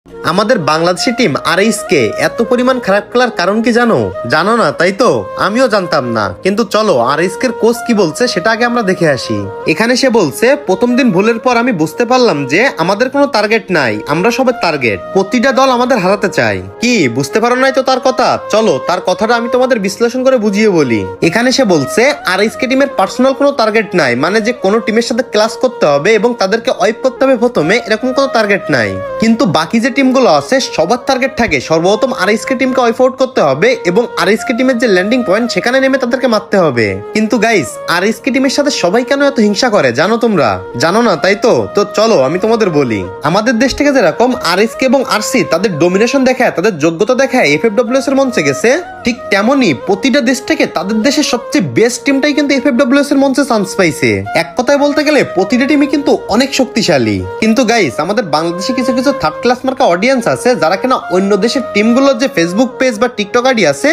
আমাদের Bangladeshi team RSK এত পরিমাণ খারাপ খেলার কারণ কি জানো? জানো না তাই তো? আমিও জানতাম না, কিন্তু চলো আরএসকে কোচ কি বলছে সেটা আগে আমরা দেখে আসি। এখানে সে বলছে, প্রথম দিন ভুলের পর আমি বুঝতে পারলাম যে আমাদের কোনো টার্গেট নাই, আমরা সবাই টার্গেট, প্রতিটা দল আমাদের হারাতে চায়। কি বুঝতে পারো নাই তো তার কথা? চলো তার কথাটা আমি তোমাদের বিশ্লেষণ করে বুঝিয়ে বলি। এখানে সে বলছে আরএসকে টিমের পার্সোনাল কোনো টার্গেট নাই, মানে যে কোনো টিমের সাথে ক্লাস করতে হবে এবং তাদেরকে ওয়াইপ করতে হবে প্রথমে, এরকম কোনো টার্গেট নাই। কিন্তু বাকি যে টিমগুলো আছে সবার টার্গেট থাকে সর্বপ্রথম আরএসকে টিমকে ওয়াইপ আউট করতে হবে এবং আরএসকে টিমের যে ল্যান্ডিং পয়েন্ট সেখানে নেমে তাদেরকে মারতে হবে। কিন্তু গাইস, আরএসকে টিমের সাথে সবাই কেন এত হিংসা করে জানো তোমরা? জানো না তাই তো? তো চলো আমি তোমাদের বলি। আমাদের দেশ থেকে যেরকম আরএসকে এবং আরসি তাদের ডোমিনেশন দেখায়, তাদের যোগ্যতা দেখায় এফএফডব্লিউএস এর মঞ্চে গেছে, ঠিক তেমনি প্রতিটা দেশ থেকে তাদের দেশের সবচেয়ে বেস্ট টিমটাই কিন্তু এফএফডব্লিউএস এর মঞ্চে চান্স পাইছে। এক কথায় বলতে গেলে প্রতিটা টিমই কিন্তু অনেক শক্তিশালী। কিন্তু গাইস, আমাদের বাংলাদেশে কিছু কিছু থার্ড ক্লাস মার্কা অডিয়েন্স আছে যারা কিনা অন্য দেশের টিমগুলোর যে ফেসবুক পেজ বা টিকটক আইডি আছে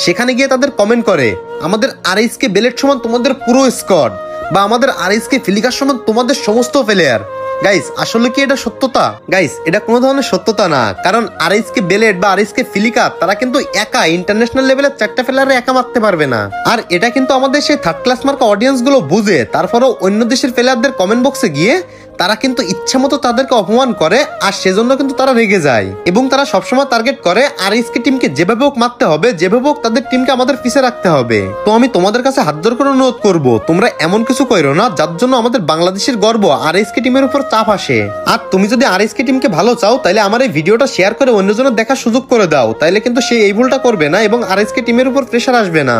সেখানে গিয়ে তাদের কমেন্ট করে আমাদের আরএসকে বেলেট সমান তোমাদের পুরো স্কোয়াড, বা আমাদের আরএসকে ফিলিকার সমান তোমাদের সমস্ত প্লেয়ার। গাইস, আসলে কি এটা সত্যতা? গাইস, এটা কোনো ধরনের সত্যতা না, কারণ আরএসকে বেলেট বা আরএসকে ফিলিকা তারা কিন্তু একা ইন্টারন্যাশনাল লেভেলের 4টা প্লেয়ারে একা মারতে পারবে না। আর এটা কিন্তু আমাদের সেই থার্ড ক্লাস মার্কা অডিয়েন্স গুলো বুঝে, তারপরেও অন্য দেশের প্লেয়ারদের কমেন্ট বক্সে গিয়ে তারা কিন্তু ইচ্ছা মতো তাদেরকে অপমান করে, আর সেজন্য কিন্তু তারা রেগে যায় এবং তারা সবসময় টার্গেট করে আরএসকে টিমকে যেভাবে হোক মারতে হবে, যেভাবে হোক তাদের টিমকে আমাদের পিছে রাখতে হবে। তো আমি তোমাদের কাছে হাত জোড় করে অনুরোধ করবো, তোমরা এমন কিছু করো না যার জন্য আমাদের বাংলাদেশের গর্ব আরএসকে টিমের উপর চাপ আসে। আর তুমি যদি আরএসকে টিমকে ভালো চাও তাহলে আমার এই ভিডিওটা শেয়ার করে অন্যজনের দেখার সুযোগ করে দাও, তাইলে কিন্তু সে এই ভুলটা করবে না এবং আরএসকে টিমের উপর প্রেশার আসবে না।